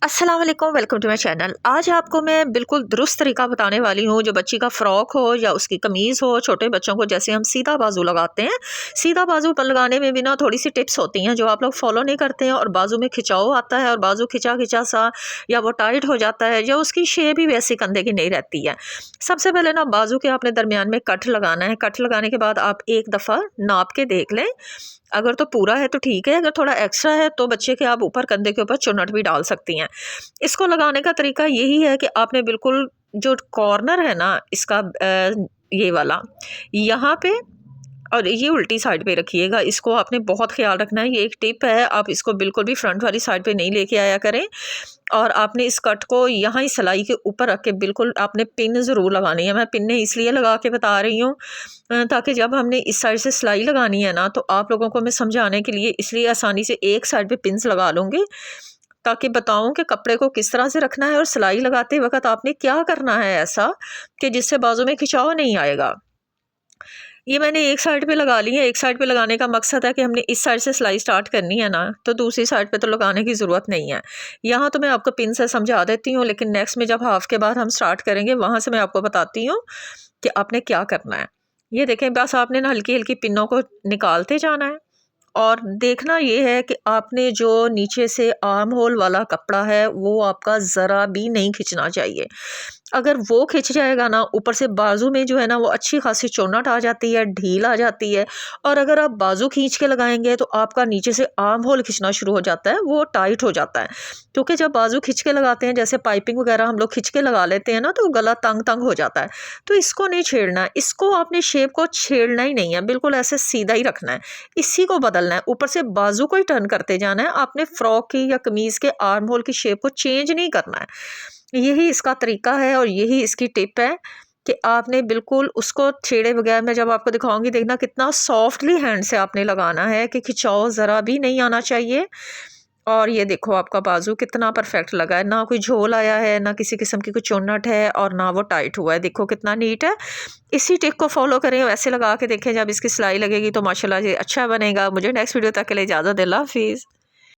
अस्सलाम वालेकुम, welcome to my channel. आज आपको मैं बिल्कुल दुरुस्त तरीका बताने वाली हूँ। जो बच्ची का फ़्रॉक हो या उसकी कमीज़ हो, छोटे बच्चों को जैसे हम सीधा बाजू लगाते हैं, सीधा बाजू पर लगाने में भी ना थोड़ी सी टिप्स होती हैं जो आप लोग फॉलो नहीं करते हैं, और बाजू में खिंचाव आता है और बाजू खिंचा खिंचा सा या वो टाइट हो जाता है या उसकी शेप ही वैसी कंधे की नहीं रहती है। सबसे पहले ना बाजू के आपने दरमियान में कट लगाना है। कट लगाने के बाद आप एक दफ़ा नाप के देख लें। अगर तो पूरा है तो ठीक है, अगर थोड़ा एक्स्ट्रा है तो बच्चे के आप ऊपर कंधे के ऊपर चुन्नट भी डाल सकती हैं। इसको लगाने का तरीका यही है कि आपने बिल्कुल जो कॉर्नर है ना इसका, ये वाला यहाँ पे, और ये उल्टी साइड पे रखिएगा। इसको आपने बहुत ख्याल रखना है, ये एक टिप है। आप इसको बिल्कुल भी फ्रंट वाली साइड पे नहीं लेके आया करें। और आपने इस कट को यहाँ ही सिलाई के ऊपर रख के बिल्कुल आपने पिन ज़रूर लगानी है। मैं पिन इसलिए लगा के बता रही हूँ ताकि जब हमने इस साइड से सिलाई लगानी है ना, तो आप लोगों को मैं समझाने के लिए इसलिए आसानी से एक साइड पे पिन्स लगा लूँगी, ताकि बताऊं कि कपड़े को किस तरह से रखना है और सिलाई लगाते वक्त आपने क्या करना है ऐसा कि जिससे बाजू में खिंचाव नहीं आएगा। ये मैंने एक साइड पे लगा ली है। एक साइड पे लगाने का मकसद है कि हमने इस साइड से सिलाई स्टार्ट करनी है ना, तो दूसरी साइड पे तो लगाने की ज़रूरत नहीं है। यहाँ तो मैं आपको पिन से समझा देती हूँ, लेकिन नेक्स्ट में जब हाफ के बाद हम स्टार्ट करेंगे वहाँ से मैं आपको बताती हूँ कि आपने क्या करना है। ये देखें, बस आपने ना हल्की हल्की पिनों को निकालते जाना है। और देखना ये है कि आपने जो नीचे से आर्म होल वाला कपड़ा है वो आपका ज़रा भी नहीं खिंचना चाहिए। अगर वो खिंच जाएगा ना, ऊपर से बाजू में जो है ना वो अच्छी खासी चौनट आ जाती है, ढील आ जाती है। और अगर आप बाजू खींच के लगाएंगे तो आपका नीचे से आर्म होल खिंचना शुरू हो जाता है, वो टाइट हो जाता है। क्योंकि जब बाजू खिंच के लगाते हैं, जैसे पाइपिंग वगैरह हम लोग खिंच के लगा लेते हैं ना, तो गला तंग तंग हो जाता है। तो इसको नहीं छेड़ना है, इसको आपने शेप को छेड़ना ही नहीं है, बिल्कुल ऐसे सीधा ही रखना है। इसी को बदलना है, ऊपर से बाजू को ही टर्न करते जाना है। आपने फ्रॉक की या कमीज़ के आर्म होल की शेप को चेंज नहीं करना है। यही इसका तरीका है और यही इसकी टिप है कि आपने बिल्कुल उसको छेड़े बगैर, मैं जब आपको दिखाऊंगी देखना कितना सॉफ्टली हैंड से आपने लगाना है कि खिंचाव ज़रा भी नहीं आना चाहिए। और ये देखो आपका बाजू कितना परफेक्ट लगा है, ना कोई झोल आया है, ना किसी किस्म की कोई चुन्नट है, और ना वो टाइट हुआ है। देखो कितना नीट है। इसी टिप को फॉलो करें, वैसे लगा के देखें, जब इसकी सिलाई लगेगी तो माशाल्लाह ये अच्छा बनेगा। मुझे नेक्स्ट वीडियो तक के लिए इजाज़त दें। अल्लाह हाफिज़।